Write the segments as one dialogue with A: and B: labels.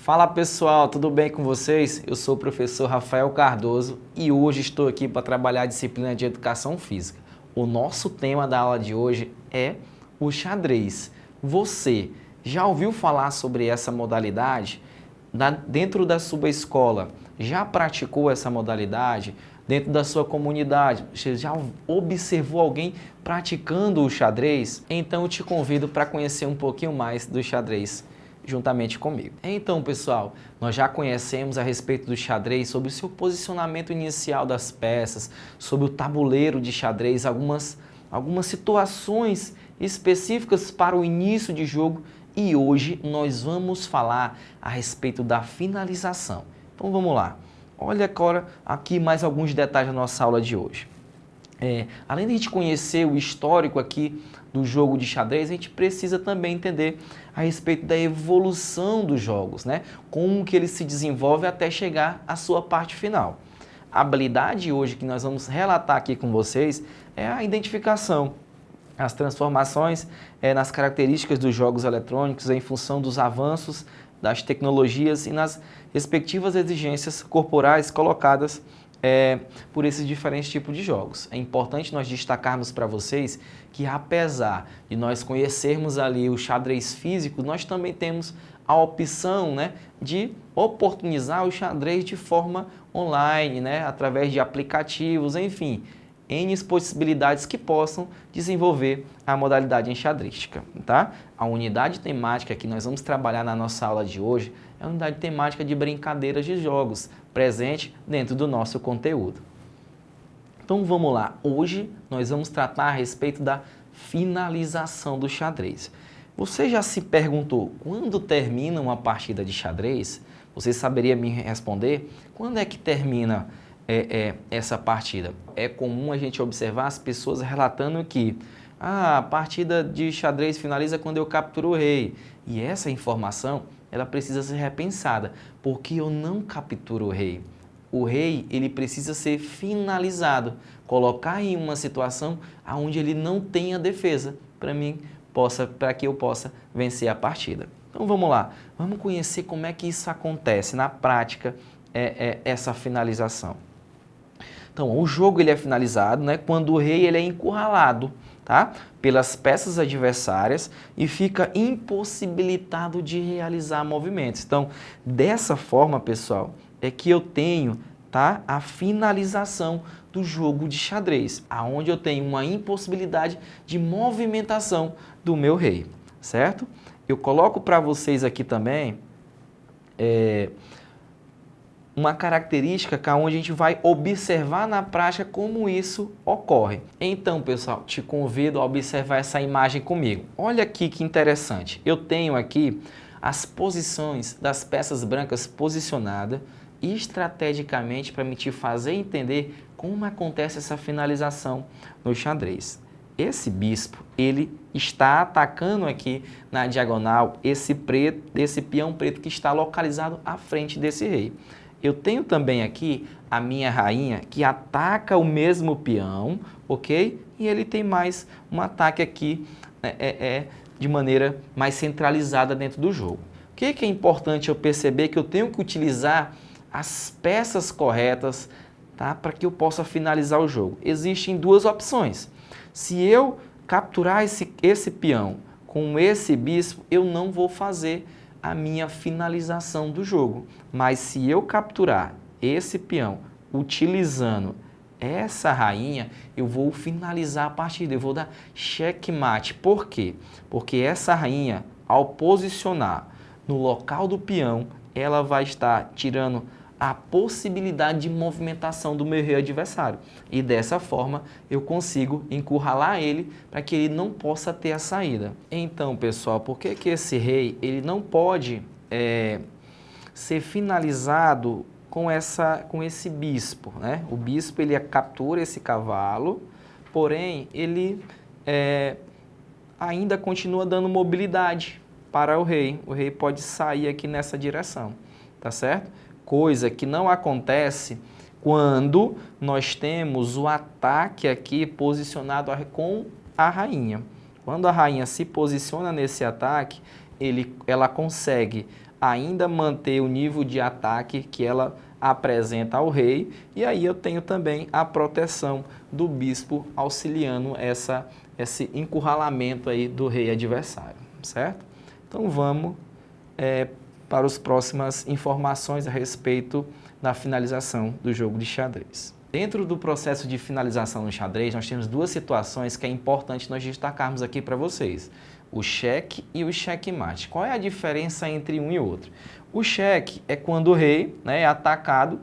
A: Fala pessoal, tudo bem com vocês? Eu sou o professor Rafael Cardoso e hoje estou aqui para trabalhar a disciplina de Educação Física. O nosso tema da aula de hoje é o xadrez. Você já ouviu falar sobre essa modalidade? Dentro da sua escola, já praticou essa modalidade? Dentro da sua comunidade, você já observou alguém praticando o xadrez? Então eu te convido para conhecer um pouquinho mais do xadrez juntamente comigo. Então, pessoal, nós já conhecemos a respeito do xadrez, sobre o seu posicionamento inicial das peças, sobre o tabuleiro de xadrez, algumas situações específicas para o início de jogo e hoje nós vamos falar a respeito da finalização. Então vamos lá. Olha agora aqui mais alguns detalhes da nossa aula de hoje. Além de a gente conhecer o histórico aqui do jogo de xadrez, a gente precisa também entender a respeito da evolução dos jogos, né? Como que ele se desenvolve até chegar à sua parte final. A habilidade hoje que nós vamos relatar aqui com vocês é a identificação, as transformações nas características dos jogos eletrônicos em função dos avanços das tecnologias e nas respectivas exigências corporais colocadas por esses diferentes tipos de jogos. É importante nós destacarmos para vocês que apesar de nós conhecermos ali o xadrez físico, nós também temos a opção, né, de oportunizar o xadrez de forma online, né, através de aplicativos, enfim, N possibilidades que possam desenvolver a modalidade enxadrística, tá? A unidade temática que nós vamos trabalhar na nossa aula de hoje é a unidade temática de brincadeiras de jogos, presente dentro do nosso conteúdo. Então vamos lá, hoje nós vamos tratar a respeito da finalização do xadrez. Você já se perguntou quando termina uma partida de xadrez? Você saberia me responder? Quando é que termina essa partida? É comum a gente observar as pessoas relatando que a partida de xadrez finaliza quando eu capturo o rei. E essa informação ela precisa ser repensada, porque eu não capturo o rei. O rei ele precisa ser finalizado, colocar em uma situação onde ele não tenha defesa, para que eu possa vencer a partida. Então vamos lá, vamos conhecer como é que isso acontece na prática, essa finalização. Então, o jogo ele é finalizado, né, quando o rei ele é encurralado, tá, pelas peças adversárias e fica impossibilitado de realizar movimentos. Então, dessa forma, pessoal, é que eu tenho, tá, a finalização do jogo de xadrez, aonde eu tenho uma impossibilidade de movimentação do meu rei, certo? Eu coloco para vocês aqui também uma característica onde a gente vai observar na prática como isso ocorre. Então, pessoal, te convido a observar essa imagem comigo. Olha aqui que interessante. Eu tenho aqui as posições das peças brancas posicionadas estrategicamente para me te fazer entender como acontece essa finalização no xadrez. Esse bispo, ele está atacando aqui na diagonal esse peão preto que está localizado à frente desse rei. Eu tenho também aqui a minha rainha que ataca o mesmo peão, ok? E ele tem mais um ataque aqui de maneira mais centralizada dentro do jogo. O que é importante eu perceber? Que eu tenho que utilizar as peças corretas, tá? Para que eu possa finalizar o jogo. Existem duas opções. Se eu capturar esse peão com esse bispo, eu não vou fazer a minha finalização do jogo. Mas se eu capturar esse peão utilizando essa rainha, eu vou finalizar a partida, eu vou dar checkmate. Por quê? Porque essa rainha, ao posicionar no local do peão, ela vai estar tirando a possibilidade de movimentação do meu rei adversário. E dessa forma eu consigo encurralar ele para que ele não possa ter a saída. Então, pessoal, por que esse rei ele não pode ser finalizado com esse bispo, né? O bispo ele captura esse cavalo, porém ele ainda continua dando mobilidade para o rei. O rei pode sair aqui nessa direção, tá certo? Coisa que não acontece quando nós temos o ataque aqui posicionado com a rainha. Quando a rainha se posiciona nesse ataque, ela consegue ainda manter o nível de ataque que ela apresenta ao rei, e aí eu tenho também a proteção do bispo auxiliando esse encurralamento aí do rei adversário, certo? Então vamos para as próximas informações a respeito da finalização do jogo de xadrez. Dentro do processo de finalização no xadrez, nós temos duas situações que é importante nós destacarmos aqui para vocês. O cheque e o checkmate. Qual é a diferença entre um e outro? O cheque é quando o rei, né, é atacado,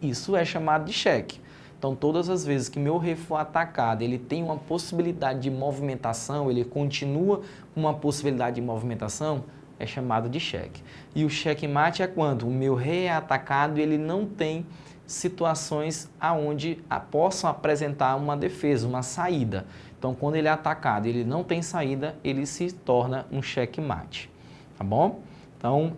A: isso é chamado de cheque. Então, todas as vezes que meu rei for atacado, ele tem uma possibilidade de movimentação, ele continua com uma possibilidade de movimentação, é chamado de cheque. E o checkmate é quando o meu rei é atacado e ele não tem situações aonde possam apresentar uma defesa, uma saída. Então, quando ele é atacado e ele não tem saída, ele se torna um checkmate, tá bom? Então,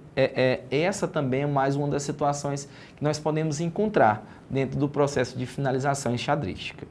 A: essa também é mais uma das situações que nós podemos encontrar dentro do processo de finalização enxadrística.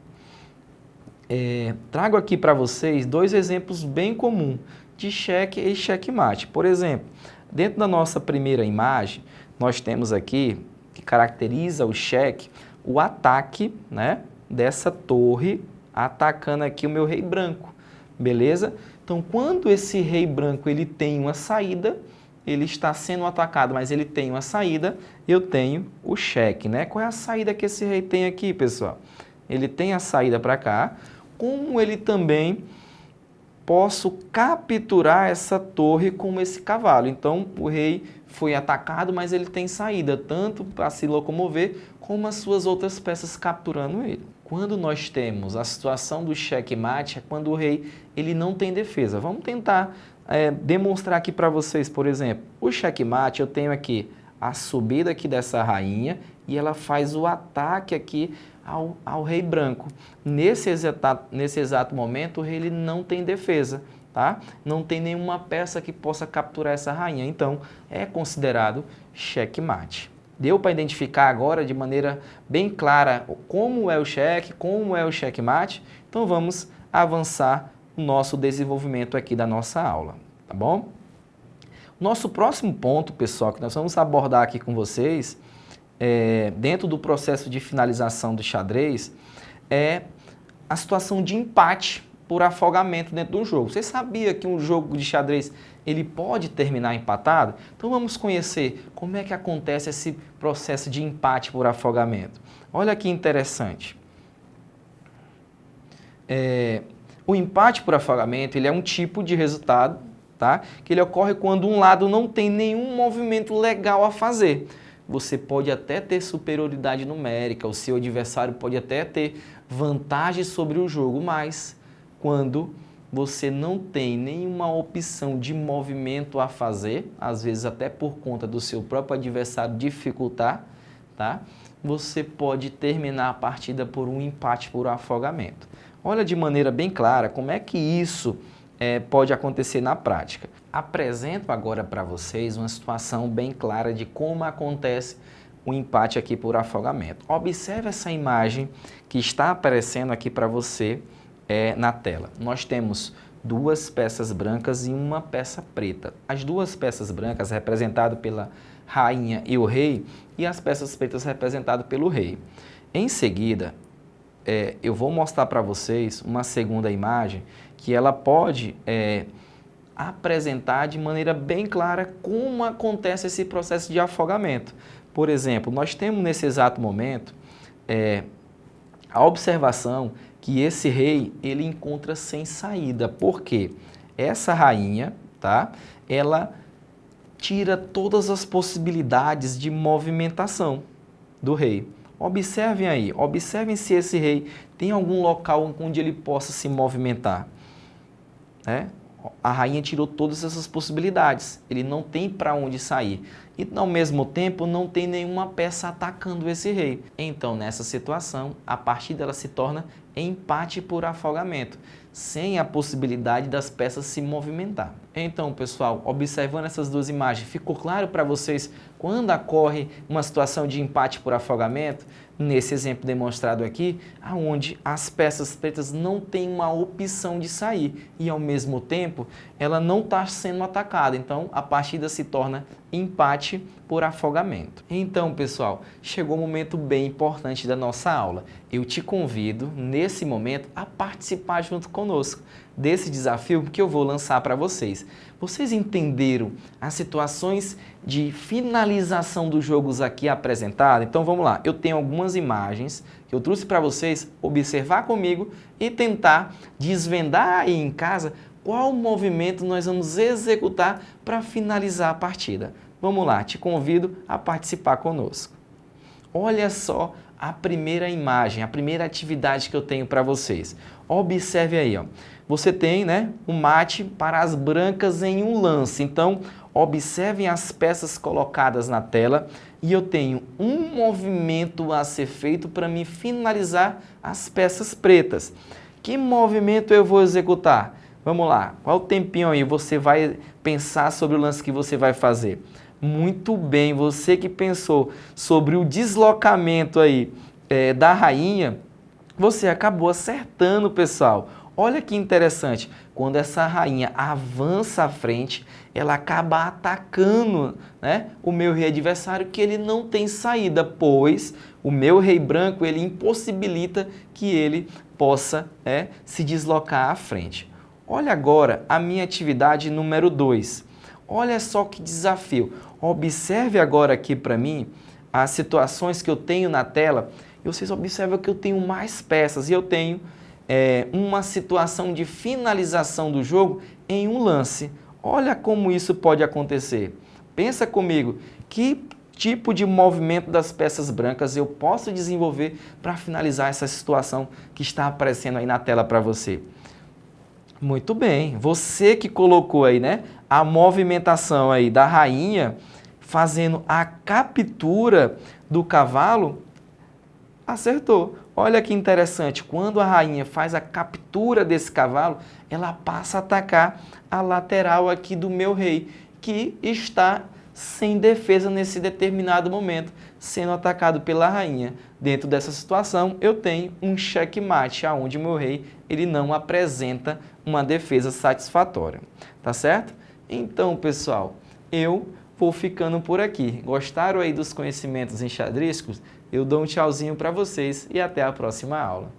A: Trago aqui para vocês dois exemplos bem comuns de cheque e checkmate. Por exemplo, dentro da nossa primeira imagem, nós temos aqui, que caracteriza o cheque, o ataque, né, dessa torre atacando aqui o meu rei branco, beleza? Então, quando esse rei branco ele tem uma saída, ele está sendo atacado, mas ele tem uma saída, eu tenho o cheque, né? Qual é a saída que esse rei tem aqui, pessoal? Ele tem a saída para cá, como ele também posso capturar essa torre com esse cavalo. Então, o rei foi atacado, mas ele tem saída, tanto para se locomover, como as suas outras peças capturando ele. Quando nós temos a situação do checkmate, é quando o rei ele não tem defesa. Vamos tentar demonstrar aqui para vocês, por exemplo. O checkmate, eu tenho aqui a subida aqui dessa rainha e ela faz o ataque aqui ao rei branco. Nesse exato momento, o rei ele não tem defesa, tá? Não tem nenhuma peça que possa capturar essa rainha. Então, é considerado checkmate. Deu para identificar agora de maneira bem clara como é o cheque, como é o checkmate? Então vamos avançar o nosso desenvolvimento aqui da nossa aula, tá bom? Nosso próximo ponto, pessoal, que nós vamos abordar aqui com vocês, dentro do processo de finalização do xadrez, é a situação de empate por afogamento dentro do jogo. Você sabia que um jogo de xadrez ele pode terminar empatado? Então vamos conhecer como é que acontece esse processo de empate por afogamento. Olha que interessante. O empate por afogamento ele é um tipo de resultado, tá? Que ele ocorre quando um lado não tem nenhum movimento legal a fazer. Você pode até ter superioridade numérica, o seu adversário pode até ter vantagem sobre o jogo, mas quando você não tem nenhuma opção de movimento a fazer, às vezes até por conta do seu próprio adversário dificultar, tá? Você pode terminar a partida por um empate por afogamento. Olha de maneira bem clara como é que isso pode acontecer na prática. Apresento agora para vocês uma situação bem clara de como acontece o empate aqui por afogamento. Observe essa imagem que está aparecendo aqui para você na tela. Nós temos duas peças brancas e uma peça preta. As duas peças brancas representadas pela rainha e o rei e as peças pretas representadas pelo rei. Em seguida, eu vou mostrar para vocês uma segunda imagem que ela pode apresentar de maneira bem clara como acontece esse processo de afogamento. Por exemplo, nós temos nesse exato momento a observação que esse rei ele encontra sem saída. Por quê? Essa rainha, tá? Ela tira todas as possibilidades de movimentação do rei. Observem aí, observem se esse rei tem algum local onde ele possa se movimentar. A rainha tirou todas essas possibilidades, ele não tem para onde sair. E, ao mesmo tempo, não tem nenhuma peça atacando esse rei. Então, nessa situação, a partida ela se torna empate por afogamento, sem a possibilidade das peças se movimentar. Então, pessoal, observando essas duas imagens, ficou claro para vocês quando ocorre uma situação de empate por afogamento? nesse exemplo demonstrado aqui, aonde as peças pretas não têm uma opção de sair e, ao mesmo tempo, ela não está sendo atacada. Então, a partida se torna empate por afogamento. Então, pessoal, chegou um momento bem importante da nossa aula. Eu te convido, nesse momento, a participar junto conosco desse desafio que eu vou lançar para vocês. Vocês entenderam as situações de finalização dos jogos aqui apresentadas? Então vamos lá, eu tenho algumas imagens que eu trouxe para vocês observar comigo e tentar desvendar aí em casa qual movimento nós vamos executar para finalizar a partida. Vamos lá, te convido a participar conosco. Olha só a primeira imagem, a primeira atividade que eu tenho para vocês. Observe aí, ó. Você tem, né, um mate para as brancas em um lance. Então, observem as peças colocadas na tela e eu tenho um movimento a ser feito para me finalizar as peças pretas. Que movimento eu vou executar? Vamos lá, qual o tempinho aí você vai pensar sobre o lance que você vai fazer? Muito bem, você que pensou sobre o deslocamento aí da rainha, você acabou acertando, pessoal. Olha que interessante, quando essa rainha avança à frente, ela acaba atacando, né, o meu rei adversário, que ele não tem saída, pois o meu rei branco ele impossibilita que ele possa se deslocar à frente. Olha agora a minha atividade número 2. Olha só que desafio. Observe agora aqui para mim as situações que eu tenho na tela. E vocês observam que eu tenho mais peças e eu tenho uma situação de finalização do jogo em um lance. Olha como isso pode acontecer. Pensa comigo, que tipo de movimento das peças brancas eu posso desenvolver para finalizar essa situação que está aparecendo aí na tela para você? Muito bem, você que colocou aí, né, a movimentação aí da rainha fazendo a captura do cavalo, acertou. Olha que interessante, quando a rainha faz a captura desse cavalo, ela passa a atacar a lateral aqui do meu rei, que está sem defesa nesse determinado momento, sendo atacado pela rainha. Dentro dessa situação, eu tenho um checkmate, onde o meu rei ele não apresenta uma defesa satisfatória. Tá certo? Então, pessoal, eu vou ficando por aqui. Gostaram aí dos conhecimentos enxadrísticos? Eu dou um tchauzinho para vocês e até a próxima aula.